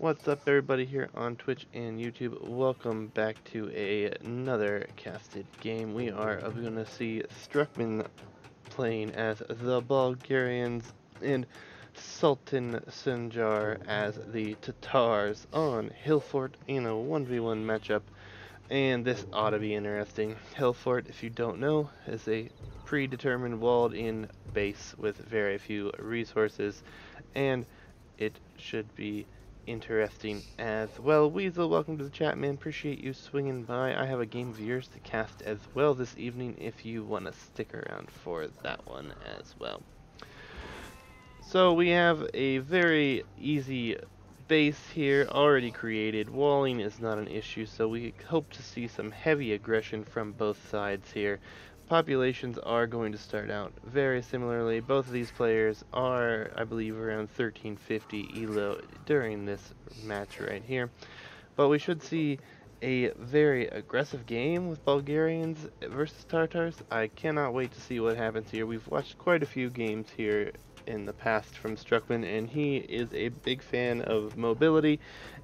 What's up, everybody here on Twitch and YouTube? Welcome back to another casted game. We are going to see Struckmann playing as the Bulgarians and SultanSanjar as the Tatars on Hillfort in a 1v1 matchup. And this ought to be interesting. Hillfort, if you don't know, is a predetermined walled-in base with very few resources, and it should be interesting as well. Weasel, welcome to the chat, man. Appreciate you swinging by. I have a game of yours to cast as well this evening if you want to stick around for that one as well. So we have a very easy base here already created. Walling is not an issue, so we hope to see some heavy aggression from both sides here. Populations are going to start out very similarly. Both of these players are, I believe, around 1350 elo during this match right here. But we should see a very aggressive game with Bulgarians versus Tatars. I cannot wait to see what happens here. We've watched quite a few games here in the past from Struckmann, and he is a big fan of mobility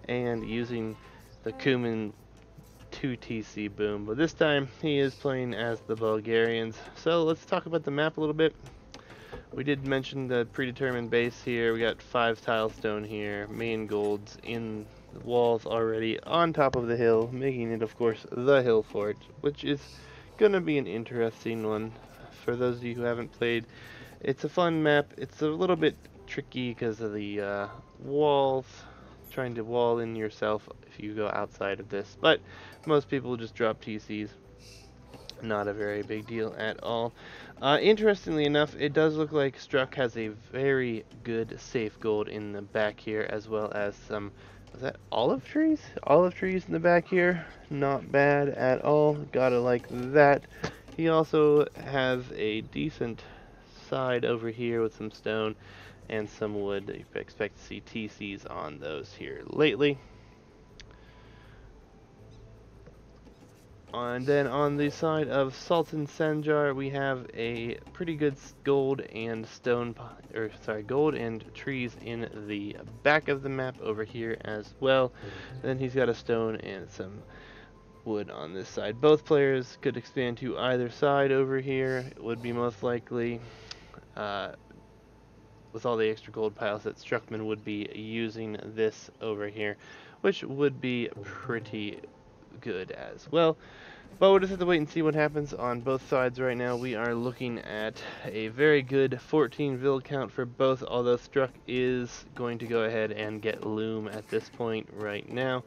and using the Kuman 2TC boom. But this time he is playing as the Bulgarians. So let's talk about the map a little bit. We did mention the predetermined base here. We got 5 tile stone here, main golds in the walls already on top of the hill, making it, of course, the Hillfort, which is gonna be an interesting one for those of you who haven't played. It's a fun map. It's a little bit tricky because of the walls, trying to wall in yourself if you go outside of this, but most people just drop TCs. Not a very big deal at all. Interestingly enough, it does look like Struck has a very good safe gold in the back here, as well as some, is that olive trees? Olive trees in the back here. Not bad at all. Gotta like that. He also has a decent side over here with some stone and some wood. You expect to see TCs on those here lately. And then on the side of SultanSanjar, we have a pretty good gold and gold and trees in the back of the map over here as well. Then he's got a stone and some wood on this side. Both players could expand to either side over here. It would be most likely, with all the extra gold piles, that Struckmann would be using this over here, which would be pretty good as well. But we'll just have to wait and see what happens on both sides right now. We are looking at a very good 14 vil count for both, although Struck is going to go ahead and get Loom at this point right now.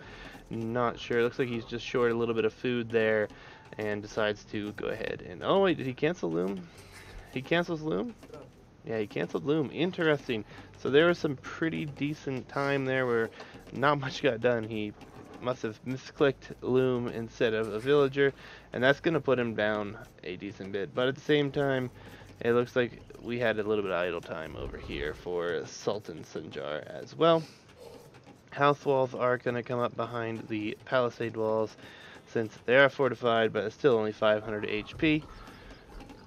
Not sure. Looks like he's just short a little bit of food there and decides to go ahead and... Oh, wait, did he cancel Loom? He cancels Loom? Yeah, he canceled Loom. Interesting. So there was some pretty decent time there where not much got done. He must have misclicked Loom instead of a villager, and that's going to put him down a decent bit. But at the same time, it looks like we had a little bit of idle time over here for SultanSanjar as well. House walls are going to come up behind the palisade walls since they are fortified, but it's still only 500 HP.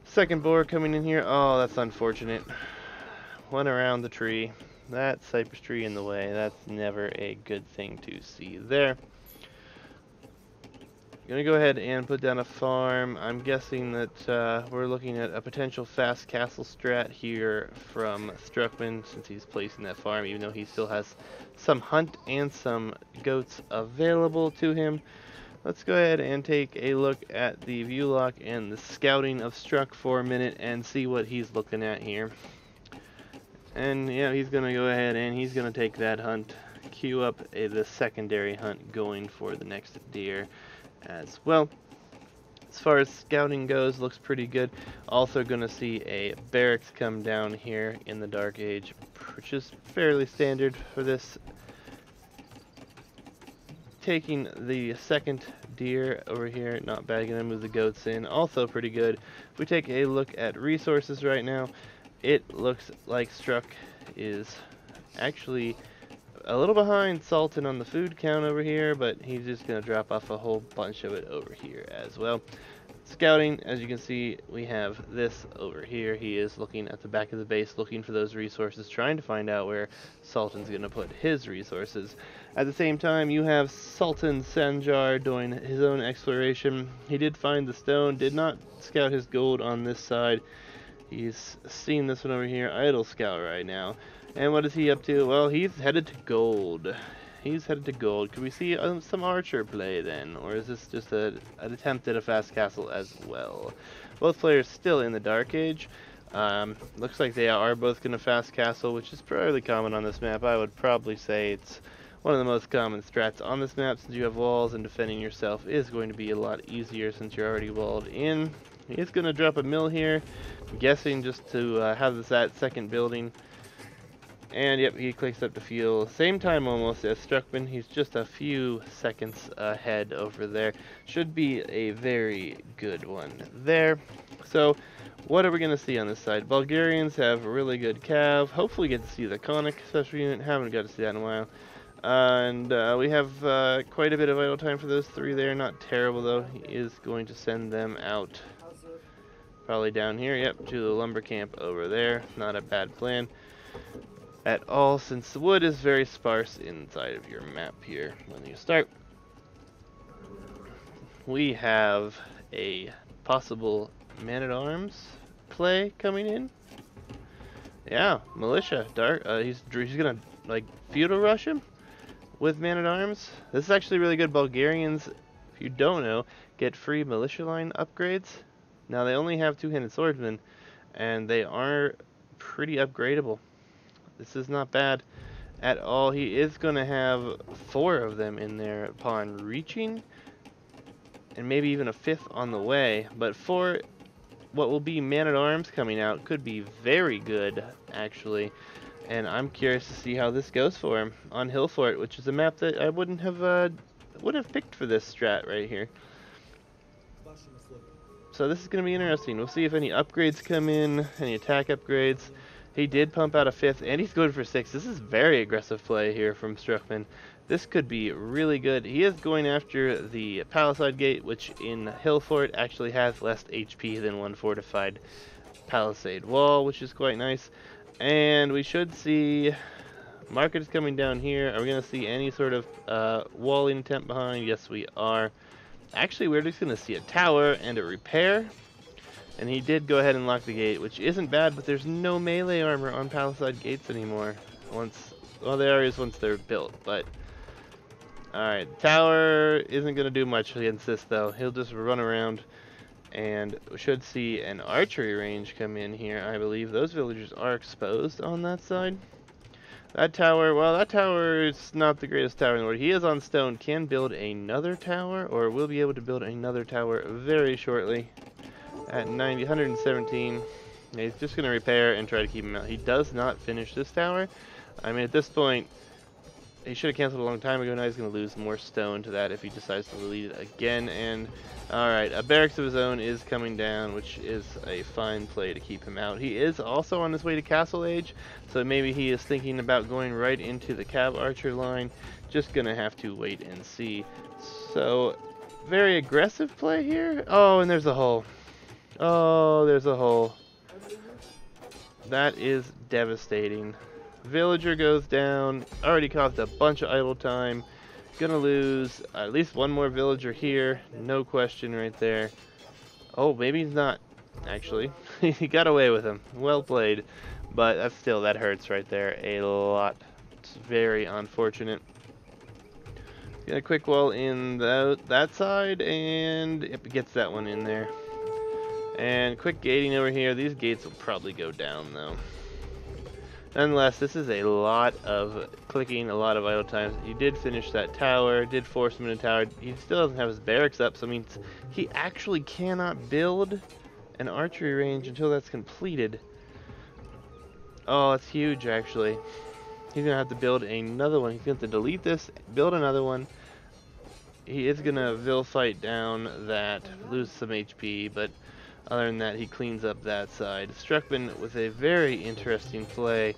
Second boar coming in here. Oh, that's unfortunate. Went around the tree. That cypress tree in the way. That's never a good thing to see there. Gonna go ahead and put down a farm. I'm guessing that we're looking at a potential fast castle strat here from Struckmann, since he's placing that farm, even though he still has some hunt and some goats available to him. Let's go ahead and take a look at the view lock and the scouting of Struck for a minute and see what he's looking at here. And yeah, he's gonna go ahead and he's gonna take that hunt, queue up the secondary hunt going for the next deer as well. As far as scouting goes, looks pretty good. Also gonna see a barracks come down here in the Dark Age, which is fairly standard for this. Taking the second deer over here, not bad. Gonna move the goats in, also pretty good. If we take a look at resources right now, it looks like Struck is actually a little behind Sultan on the food count over here, but he's just going to drop off a whole bunch of it over here as well. Scouting, as you can see, we have this over here. He is looking at the back of the base, looking for those resources, trying to find out where Sultan's going to put his resources. At the same time, you have SultanSanjar doing his own exploration. He did find the stone, did not scout his gold on this side. He's seen this one over here, idle scout right now. And what is he up to? Well, he's headed to gold. He's headed to gold. Could we see some archer play then? Or is this just an attempt at a fast castle as well? Both players still in the Dark Age. Looks like they are both going to fast castle, which is fairly common on this map. I would probably say it's one of the most common strats on this map, since you have walls and defending yourself is going to be a lot easier since you're already walled in. He's going to drop a mill here, I'm guessing just to have that second building. And yep, he clicks up to fuel. Same time almost as Struckmann. He's just a few seconds ahead over there. Should be a very good one there. So, what are we going to see on this side? Bulgarians have a really good cav. Hopefully get to see the conic special unit. Haven't got to see that in a while. And we have quite a bit of idle time for those three there. Not terrible though. He is going to send them out. Probably down here. Yep, to the lumber camp over there. Not a bad plan at all, since the wood is very sparse inside of your map here when you start. We have a possible man-at-arms play coming in. Yeah, militia. Dark. He's gonna like feudal rush him with man-at-arms. This is actually really good. Bulgarians, if you don't know, get free militia line upgrades. Now they only have two-handed swordsmen, and they are pretty upgradable. This is not bad at all. He is going to have 4 of them in there upon reaching, and maybe even a 5th on the way. But for what will be man-at-arms coming out, could be very good, actually. And I'm curious to see how this goes for him on Hillfort, which is a map that I wouldn't have picked for this strat right here. So this is going to be interesting. We'll see if any upgrades come in, any attack upgrades. He did pump out a 5th, and he's going for 6. This is very aggressive play here from Struckmann. This could be really good. He is going after the Palisade Gate, which in Hillfort actually has less HP than one fortified Palisade Wall, which is quite nice. And we should see market is coming down here. Are we going to see any sort of walling attempt behind? Yes, we are. Actually, we're just going to see a tower and a repair. And he did go ahead and lock the gate, which isn't bad, but there's no melee armor on Palisade gates anymore. Well, there is once they're built, but... Alright, the tower isn't going to do much against this, though. He'll just run around, and we should see an archery range come in here, I believe. Those villagers are exposed on that side. That tower, well, that tower is not the greatest tower in the world. He is on stone, can build another tower, or will be able to build another tower very shortly. At 117, he's just going to repair and try to keep him out. He does not finish this tower. I mean, at this point, he should have canceled a long time ago. Now he's going to lose more stone to that if he decides to lead it again. And, alright, a barracks of his own is coming down, which is a fine play to keep him out. He is also on his way to Castle Age, so maybe he is thinking about going right into the Cav Archer line. Just going to have to wait and see. So, very aggressive play here. Oh, and there's a hole. Oh, there's a hole. That is devastating. Villager goes down. Already caused a bunch of idle time. Gonna lose at least one more villager here. No question right there. Oh, maybe he's not, actually. He got away with him. Well played. But that's still, that hurts right there a lot. It's very unfortunate. Get a quick wall in that side, and it gets that one in there. And quick gating over here. These gates will probably go down though. Nonetheless, this is a lot of clicking, a lot of idle times. He did finish that tower, did force him in a tower. He still doesn't have his barracks up, so it means he actually cannot build an archery range until that's completed. Oh, it's huge actually. He's gonna have to build another one. He's gonna have to delete this, build another one. He is gonna Vil fight down that, lose some HP, but other than that, he cleans up that side. Struckmann with a very interesting play.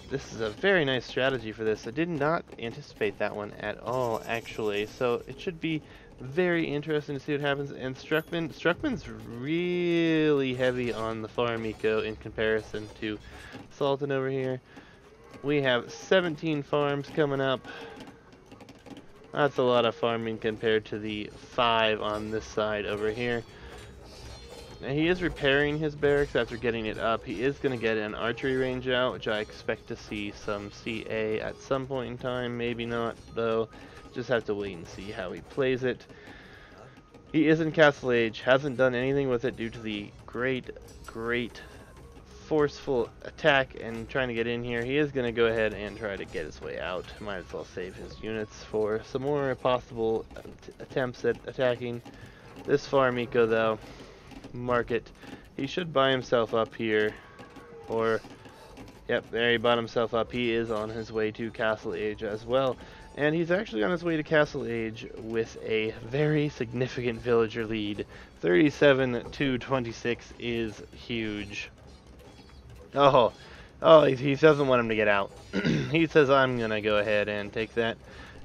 This is a very nice strategy for this. I did not anticipate that one at all, actually. So it should be Very interesting to see what happens. And Struckmann's really heavy on the farm eco in comparison to Sultan over here. We have 17 farms coming up. That's a lot of farming compared to the 5 on this side over here. Now, he is repairing his barracks after getting it up. He is going to get an archery range out, which I expect to see some CA at some point in time. Maybe not, though. Just have to wait and see how he plays it. He is in Castle Age, hasn't done anything with it due to the great forceful attack and trying to get in here. He is going to go ahead and try to get his way out. Might as well save his units for some more possible attempts at attacking. This farm eco, though, market. He should buy himself up here, or yep, there he bought himself up. He is on his way to Castle Age as well, and he's actually on his way to Castle Age with a very significant villager lead. 37 to 26 is huge. Oh, he doesn't want him to get out. He says, I'm gonna go ahead and take that,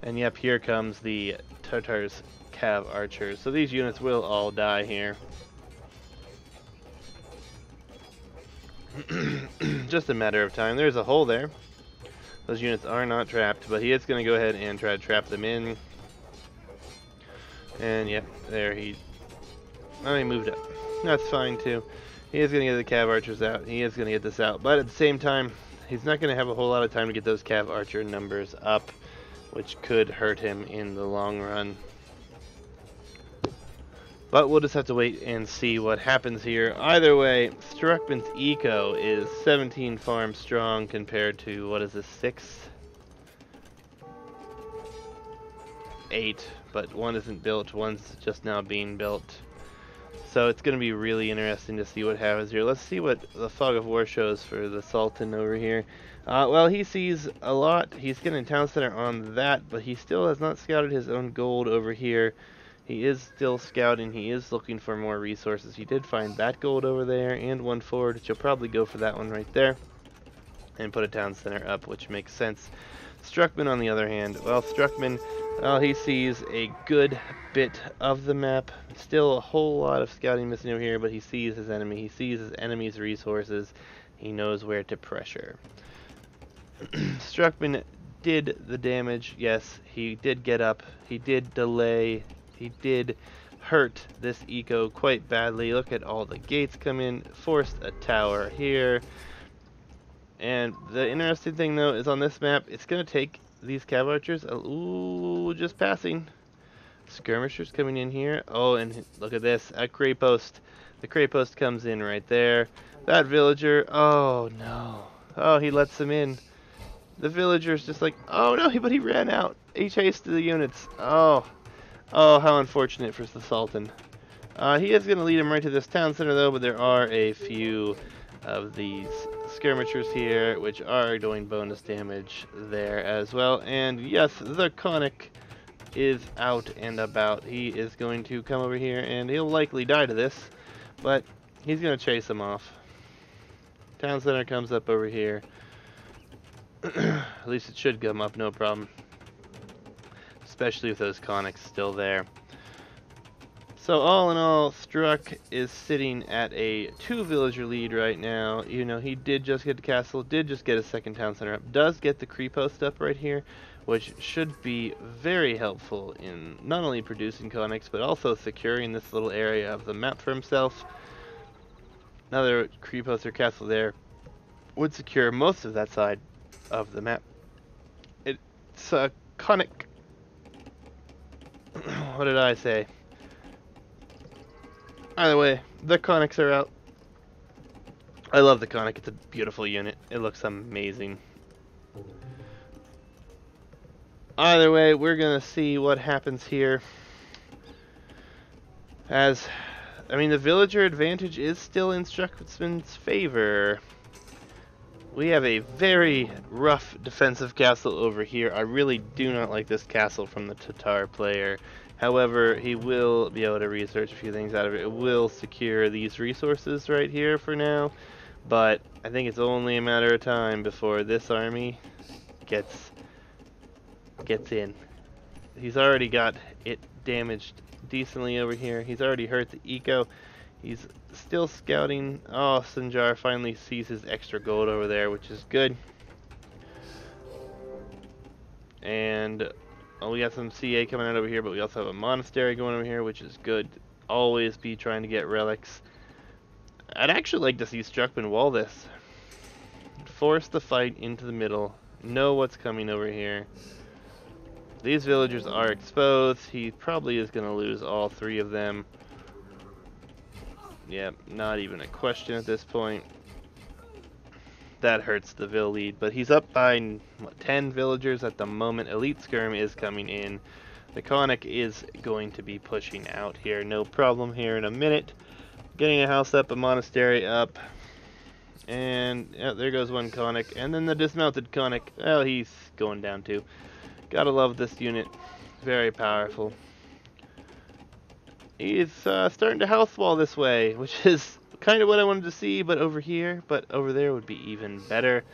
and yep, here comes the Tatars Cav archers. So these units will all die here. Just a matter of time. There's a hole there. Those units are not trapped, but he is going to go ahead and try to trap them in. And yep, there he moved up. That's fine too. He is going to get the Cav archers out. He is going to get this out, but at the same time, he's not going to have a whole lot of time to get those Cav archer numbers up, which could hurt him in the long run. But we'll just have to wait and see what happens here. Either way, Struckmann's eco is 17 farms strong compared to, what is this, 6? 8, but one isn't built, one's just now being built. So it's going to be really interesting to see what happens here. Let's see what the Fog of War shows for the Sultan over here. Well, he sees a lot. He's getting a town center on that, but he still has not scouted his own gold over here. He is still scouting. He is looking for more resources. He did find that gold over there and one forward, which he'll probably go for that one right there and put a town center up, which makes sense. Struckmann, on the other hand, well, Struckmann, well, he sees a good bit of the map. Still a whole lot of scouting missing over here, but he sees his enemy. He sees his enemy's resources. He knows where to pressure. Struckmann did the damage. Yes, he did get up. He did delay. He did hurt this eco quite badly. Look at all the gates come in, forced a tower here. And the interesting thing though is on this map, it's going to take these Cav archers, ooh, just passing. Skirmishers coming in here. Oh, and look at this, a cray post. The cray post comes in right there. That villager, oh no. Oh, he lets them in. The villager's just like, oh no, but he ran out. He chased the units. Oh, how unfortunate for the Sultan. He is going to lead him right to this town center, though, but there are a few of these skirmishers here, which are doing bonus damage there as well. And yes, the Conic is out and about. He is going to come over here, and he'll likely die to this, but he's going to chase him off. Town center comes up over here. At least it should come up, no problem. Especially with those Conics still there. So all in all, Struck is sitting at a 2 villager lead right now. You know, he did just get the castle, did just get a second town center up, does get the creep post up right here, which should be very helpful in not only producing Conics, but also securing this little area of the map for himself. Another creep post or castle there would secure most of that side of the map. It's a Conic. What did I say? Either way, the Conics are out. I love the Conic. It's a beautiful unit. It looks amazing. Either way, we're going to see what happens here. As, I mean, the villager advantage is still in Struckmann's favor. We have a very rough defensive castle over here. I really do not like this castle from the Tatar player. However, he will be able to research a few things out of it. It will secure these resources right here for now. But I think it's only a matter of time before this army gets in. He's already got it damaged decently over here. He's already hurt the eco. He's still scouting. Oh, Sanjar finally sees his extra gold over there, which is good. And we got some CA coming out over here, but we also have a monastery going over here, which is good. Always be trying to get relics. I'd actually like to see Struckmann wall this. Force the fight into the middle. Know what's coming over here. These villagers are exposed. He probably is going to lose all 3 of them. Yep, not even a question at this point. That hurts the Vill lead, but he's up by what, 10 villagers at the moment. Elite Skirm is coming in. The Conic is going to be pushing out here. No problem here in a minute. Getting a house up, a monastery up. And yeah, there goes one Conic. And then the dismounted Conic. Well, he's going down too. Gotta love this unit. Very powerful. He's starting to house wall this way, which is kind of what I wanted to see, but over here, but over there would be even better.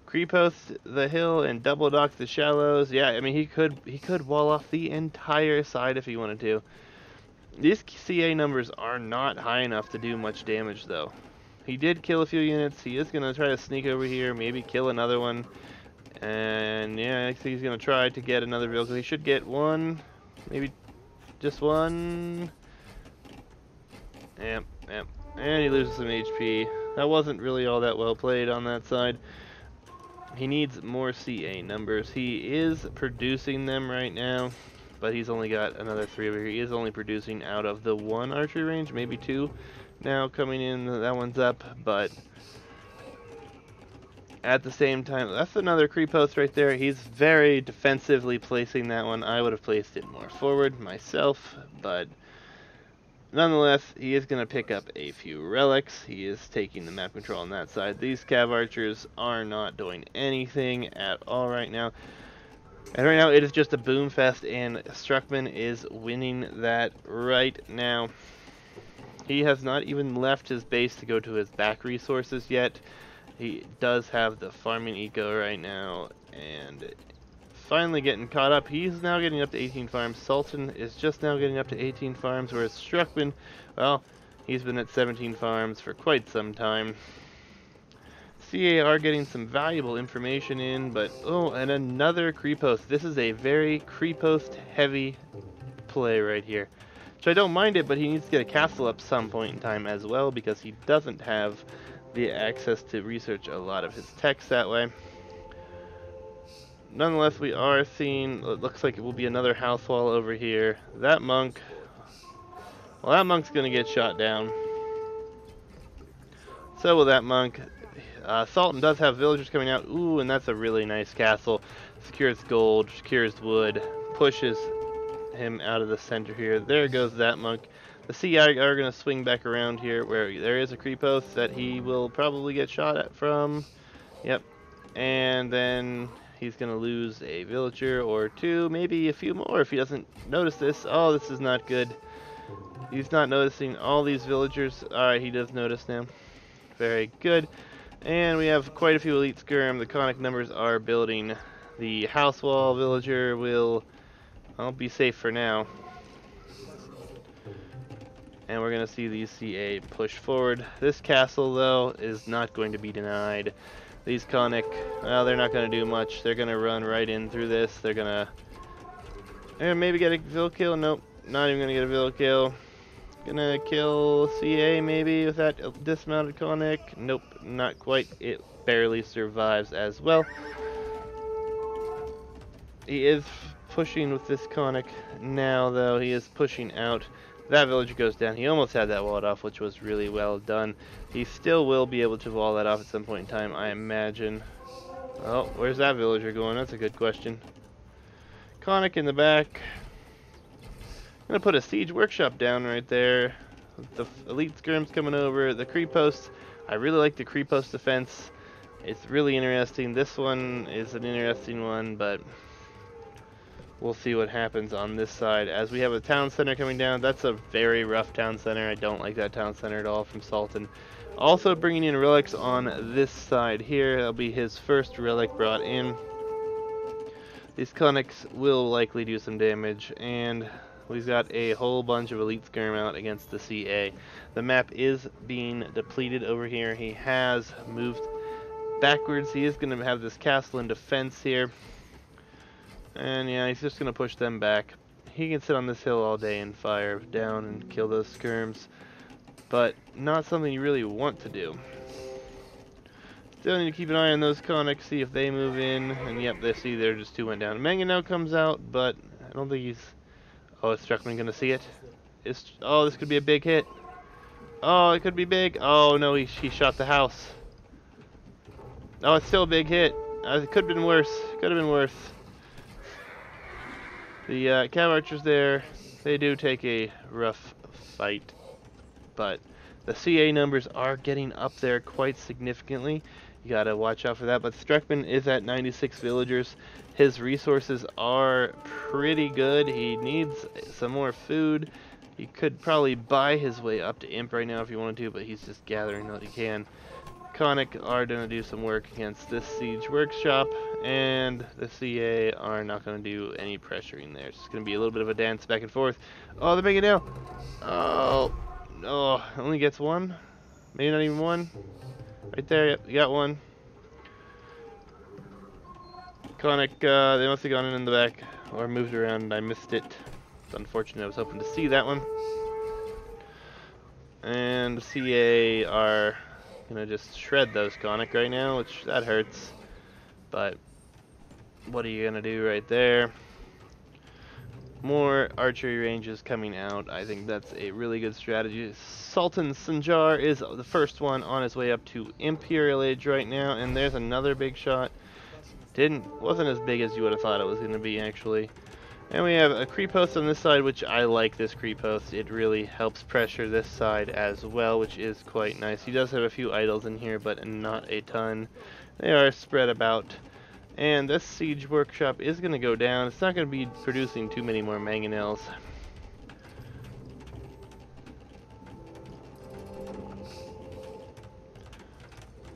Creep host the hill and double dock the shallows. Yeah, I mean he could wall off the entire side if he wanted to. These CA numbers are not high enough to do much damage though. He did kill a few units. He is gonna try to sneak over here, maybe kill another one. And yeah, I think he's gonna try to get another vehicle. He should get one, maybe just one. Yep. And he loses some HP. That wasn't really all that well played on that side. He needs more CA numbers. He is producing them right now, but he's only got another 3 over here. He is only producing out of the 1 archery range, maybe 2 now coming in. That one's up, but at the same time, that's another creep post right there. He's very defensively placing that one. I would have placed it more forward myself, but nonetheless, he is going to pick up a few relics. He is taking the map control on that side. These cav archers are not doing anything at all right now. And right now, it is just a boom fest, and Struckmann is winning that right now. He has not even left his base to go to his back resources yet. He does have the farming eco right now, and finally getting caught up. He's now getting up to 18 farms. Sultan is just now getting up to 18 farms, whereas Struckmann, well, he's been at 17 farms for quite some time. CA are getting some valuable information in, but oh, and another creep host. This is a very creep host heavy play right here. So I don't mind it, but he needs to get a castle up some point in time as well, because he doesn't have the access to research a lot of his text that way. Nonetheless, we are seeing, it looks like it will be another house wall over here. That monk, well, that monk's going to get shot down. So will that monk. Sultan does have villagers coming out. Ooh, and that's a really nice castle. Secures gold, secures wood, pushes him out of the center here. There goes that monk. The CI are going to swing back around here where there is a creep post that he will probably get shot at from. Yep. And then he's going to lose a villager or 2, maybe a few more if he doesn't notice this. Oh, this is not good. He's not noticing all these villagers. Alright, he does notice now. Very good. And we have quite a few elite skirm. The conic numbers are building. The house wall villager will, I'll be safe for now. And we're going to see these CA push forward. This castle, though, is not going to be denied. These conic, well, they're not going to do much. They're going to run right in through this. They're going to maybe get a vill kill. Nope, not even going to get a vill kill. Gonna kill CA maybe with that dismounted conic. Nope, not quite. It barely survives as well. He is pushing with this conic now, though. He is pushing out. That villager goes down. He almost had that walled off, which was really well done. He still will be able to wall that off at some point in time, I imagine. Oh, where's that villager going? That's a good question. Conic in the back. I'm gonna put a siege workshop down right there. The elite skirm's coming over. The creep post. I really like the creep post defense. It's really interesting. This one is an interesting one, but we'll see what happens on this side. As we have a town center coming down, that's a very rough town center. I don't like that town center at all from Sultan. Also bringing in relics on this side here. That'll be his first relic brought in. These conics will likely do some damage, and We've got a whole bunch of elite skirm out against the CA. The map is being depleted over here. He has moved backwards. He is going to have this castle in defense here. And yeah, he's just going to push them back. He can sit on this hill all day and fire down and kill those skirms. But not something you really want to do. Still need to keep an eye on those conics, see if they move in. And yep, they see there just two went down. Mangonel comes out, but I don't think he's... Oh, is Struckmann going to see it? Oh, this could be a big hit. Oh, it could be big. Oh, no, he shot the house. Oh, it's still a big hit. It could have been worse. Could have been worse. The cav archers there, they do take a rough fight. But the CA numbers are getting up there quite significantly. You gotta watch out for that. But Struckmann is at 96 villagers. His resources are pretty good. He needs some more food. He could probably buy his way up to Imp right now if he wanted to, but he's just gathering what he can. Conic are going to do some work against this siege workshop, and the CA are not going to do any pressuring there. It's just going to be a little bit of a dance back and forth. Oh, they're making it now. Oh, no, only gets one. Maybe not even one. Right there, yep, you got one. Conic, they must have gone in the back or moved around and I missed it. It's unfortunate. I was hoping to see that one. And the CA are gonna just shred those Conic right now, which that hurts. But what are you gonna do right there? More archery ranges coming out. I think that's a really good strategy. SultanSanjar is the first one on his way up to Imperial Age right now, and there's another big shot. Wasn't as big as you would have thought it was gonna be actually. And we have a creep post on this side, which I like this creep post. It really helps pressure this side as well, which is quite nice. He does have a few idols in here, but not a ton. They are spread about. And this siege workshop is going to go down. It's not going to be producing too many more mangonels.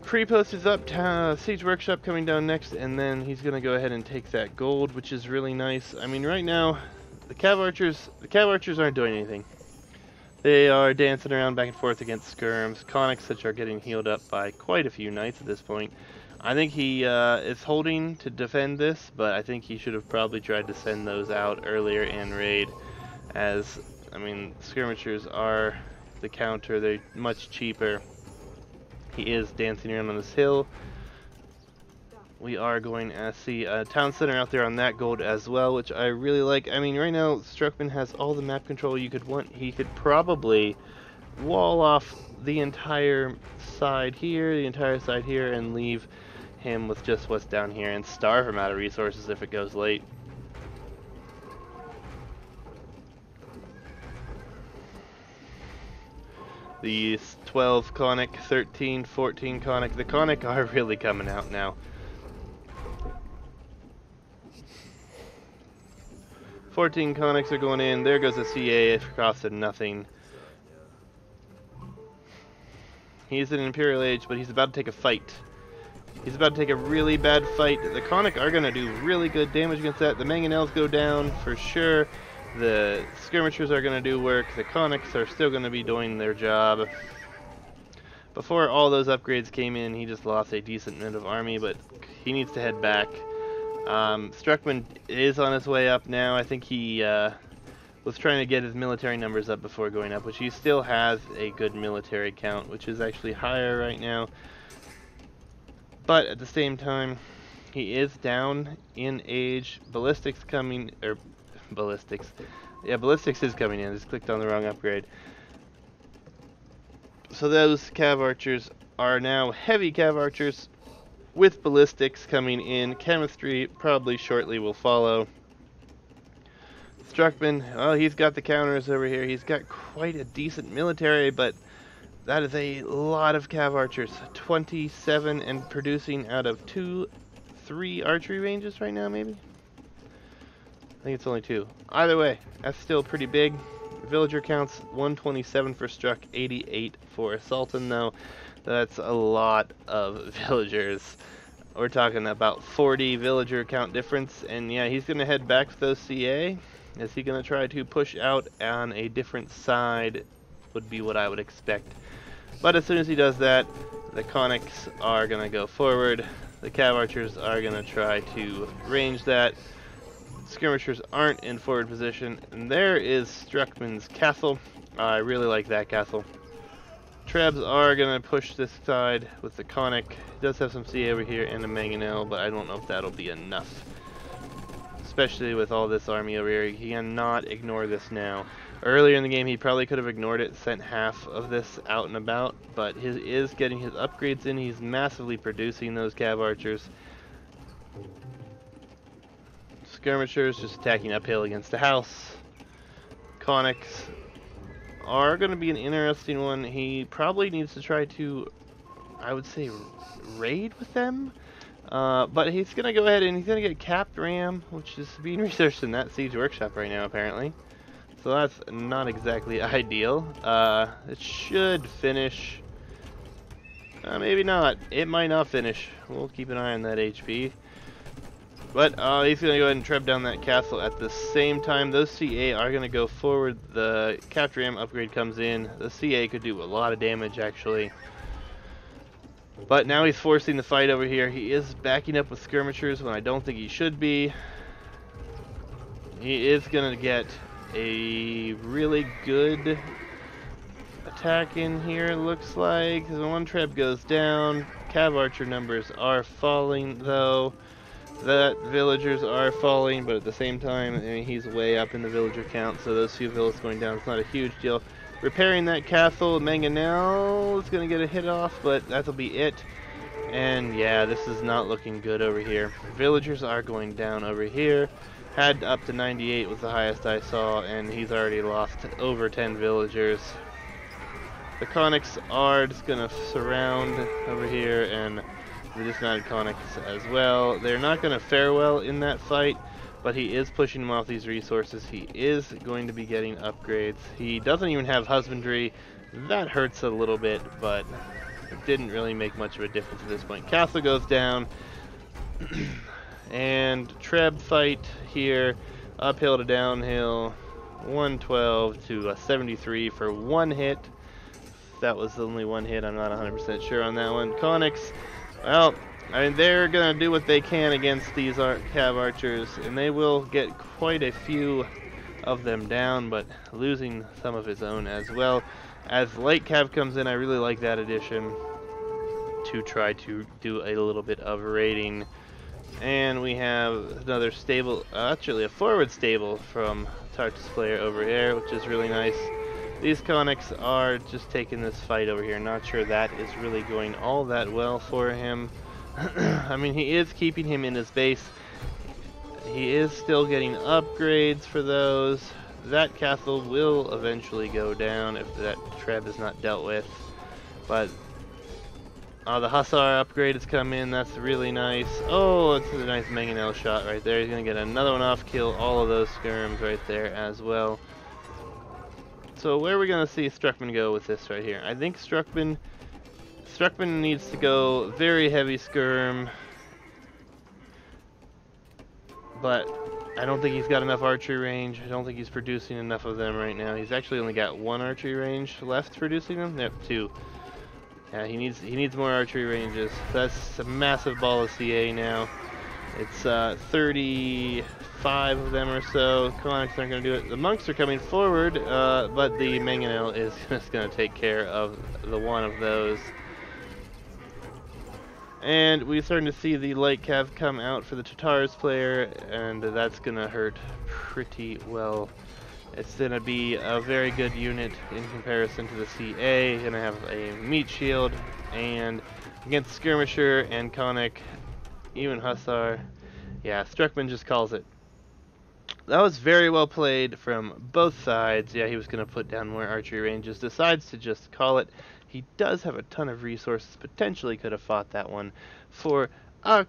Creep post is up, siege workshop coming down next, and then he's going to go ahead and take that gold, which is really nice. I mean, right now, the cav archers aren't doing anything. They are dancing around back and forth against skirms. Conics, which are getting healed up by quite a few knights at this point. I think he is holding to defend this, but I think he should have probably tried to send those out earlier in raid, as, I mean, skirmishers are the counter. They're much cheaper. He is dancing around on this hill. We are going to see a town center out there on that gold as well, which I really like. I mean, right now, Struckmann has all the map control you could want. He could probably wall off the entire side here, and leave him with just what's down here, and starve him out of resources if it goes late. These 12 Conic, 13, 14 Conic. The Conic are really coming out now. 14 Conics are going in. There goes the CA. It costed nothing. He's in Imperial Age, but he's about to take a fight. He's about to take a really bad fight. The Conic are going to do really good damage against that. The Mangonels go down for sure. The skirmishers are going to do work. The Conics are still going to be doing their job. Before all those upgrades came in, he just lost a decent amount of army, but he needs to head back. Struckmann is on his way up now. I think he was trying to get his military numbers up before going up, which he still has a good military count, which is actually higher right now. But at the same time, he is down in age. Ballistics coming, or ballistics. Yeah, ballistics is coming in. I just clicked on the wrong upgrade. So those cav archers are now heavy cav archers with ballistics coming in. Chemistry probably shortly will follow. Struckmann, oh, he's got the counters over here. He's got quite a decent military, but that is a lot of cav archers. 27 and producing out of 3 archery ranges right now, maybe? I think it's only 2. Either way, that's still pretty big. Villager counts 127 for Struck, 88 for Sultan, though. That's a lot of villagers. We're talking about 40 villager count difference, and yeah, he's going to head back to those CA. Is he going to try to push out on a different side? Would be what I would expect. But as soon as he does that, the conics are going to go forward. The cav archers are going to try to range that. Skirmishers aren't in forward position. And there is Struckmann's castle. I really like that castle. Trebs are going to push this side with the conic. It does have some CA over here and a mangonel, but I don't know if that'll be enough. Especially with all this army over here, he cannot ignore this now. Earlier in the game, he probably could have ignored it, sent half of this out and about, but he is getting his upgrades in. He's massively producing those cav archers. Skirmishers just attacking uphill against the house. Conics are going to be an interesting one. He probably needs to try to, I would say, raid with them. But he's going to go ahead and he's going to get capped ram, which is being researched in that siege workshop right now, apparently. So that's not exactly ideal. It should finish. Maybe not. It might not finish. We'll keep an eye on that HP. But he's going to go ahead and treb down that castle at the same time. Those CA are going to go forward. The capped ram upgrade comes in. The CA could do a lot of damage, actually. But now he's forcing the fight over here. He is backing up with skirmishers when I don't think he should be. He is going to get a really good attack in here, looks like. The one treb goes down. Cav archer numbers are falling, though. That villagers are falling, but at the same time, I mean, he's way up in the villager count, so those few villages going down, it's not a huge deal. Repairing that castle, Mangonel is going to get a hit off, but that'll be it. And yeah, this is not looking good over here. Villagers are going down over here. Had up to 98 was the highest I saw, and he's already lost over 10 villagers. The conics are just going to surround over here, and the dismounted conics as well. They're not going to fare well in that fight, but he is pushing them off these resources. He is going to be getting upgrades. He doesn't even have husbandry. That hurts a little bit, but it didn't really make much of a difference at this point. Castle goes down. And treb fight here. Uphill to downhill. 112 to 73 for one hit. That was only one hit. I'm not 100% sure on that one. Conics, well, I mean, they're going to do what they can against these cav archers, and they will get quite a few of them down, but losing some of his own as well. As light cav comes in, I really like that addition to try to do a little bit of raiding. And we have another stable, actually a forward stable from Tatars player over here, which is really nice. These conics are just taking this fight over here. Not sure that is really going all that well for him. I mean, he is keeping him in his base. He is still getting upgrades for those. That castle will eventually go down if that treb is not dealt with. But the Hussar upgrade has come in. That's really nice. Oh, it's a nice mangonel shot right there. He's going to get another one off, kill all of those skirms right there as well. So where are we going to see Struckmann go with this right here? I think Struckmann needs to go very heavy skirm, but I don't think he's got enough archery range. I don't think he's producing enough of them right now. He's actually only got one archery range left producing them. Yep, two. Yeah, he needs more archery ranges. That's a massive ball of CA now. It's 35 of them or so. Conics aren't going to do it. The monks are coming forward, but the mangonel is just going to take care of the one of those. And we're starting to see the light cav come out for the Tatars player, and that's going to hurt pretty well. It's going to be a very good unit in comparison to the CA. Going to have a meat shield, and against skirmisher and conic, even Hussar. Yeah, Struckmann just calls it. That was very well played from both sides. Yeah, he was going to put down more archery ranges. Decides to just call it. He does have a ton of resources. Potentially could have fought that one for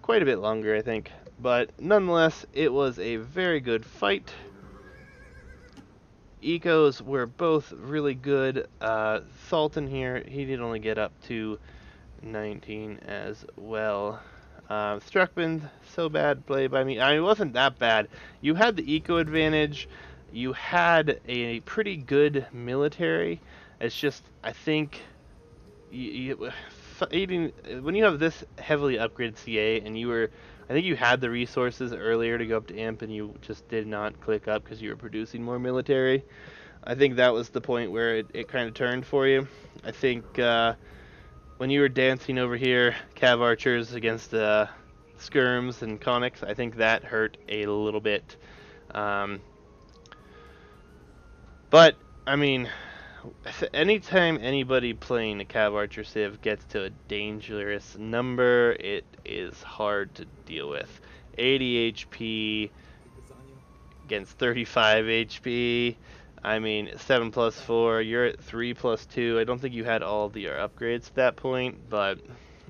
quite a bit longer, I think. But nonetheless, it was a very good fight. Ecos were both really good. Sultan here, he did only get up to 19 as well. Struckmann, so bad play by me. I mean, it wasn't that bad. You had the eco advantage. you had a pretty good military. It's just, I think, fighting when you have this heavily upgraded CA, and I think you had the resources earlier to go up to imp, and you just did not click up because you were producing more military. I think that was the point where it kind of turned for you. I think when you were dancing over here, cav archers against skirms and conics, I think that hurt a little bit. Um, but I mean, anytime anybody playing a cav archer civ gets to a dangerous number, it is hard to deal with. 80 HP against 35 HP. I mean, 7 plus 4, you're at 3 plus 2. I don't think you had all of your upgrades at that point, but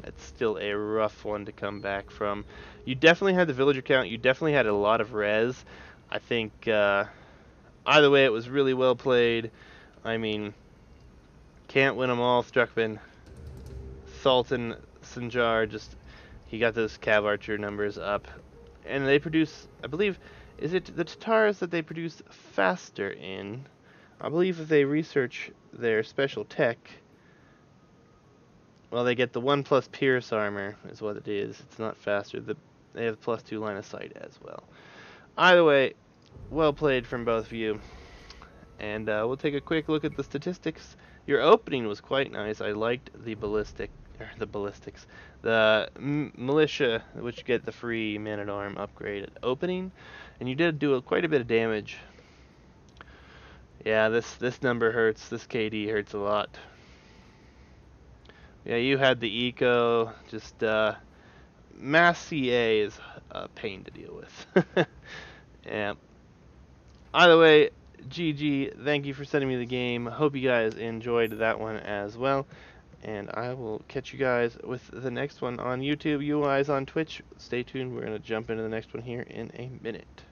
it's still a rough one to come back from. You definitely had the villager count. You definitely had a lot of res. I think either way, it was really well played. I mean, can't win them all. Struckmann, SultanSanjar, just he got those cav archer numbers up, and they produce, I believe, is it the Tatars that they produce faster in? I believe if they research their special tech, well, they get the 1 plus pierce armor is what it is. It's not faster. They have +2 line of sight as well. Either way, well played from both of you. And we'll take a quick look at the statistics. Your opening was quite nice. I liked the ballistics, the militia, which get the free man-at-arm upgrade at opening, and you did do quite a bit of damage. Yeah, this number hurts. This KD hurts a lot. Yeah, you had the eco. Just mass CA is a pain to deal with. Yeah. Either way, GG, thank you for sending me the game. Hope you guys enjoyed that one as well. And I will catch you guys with the next one on YouTube. You guys on Twitch, stay tuned. We're going to jump into the next one here in a minute.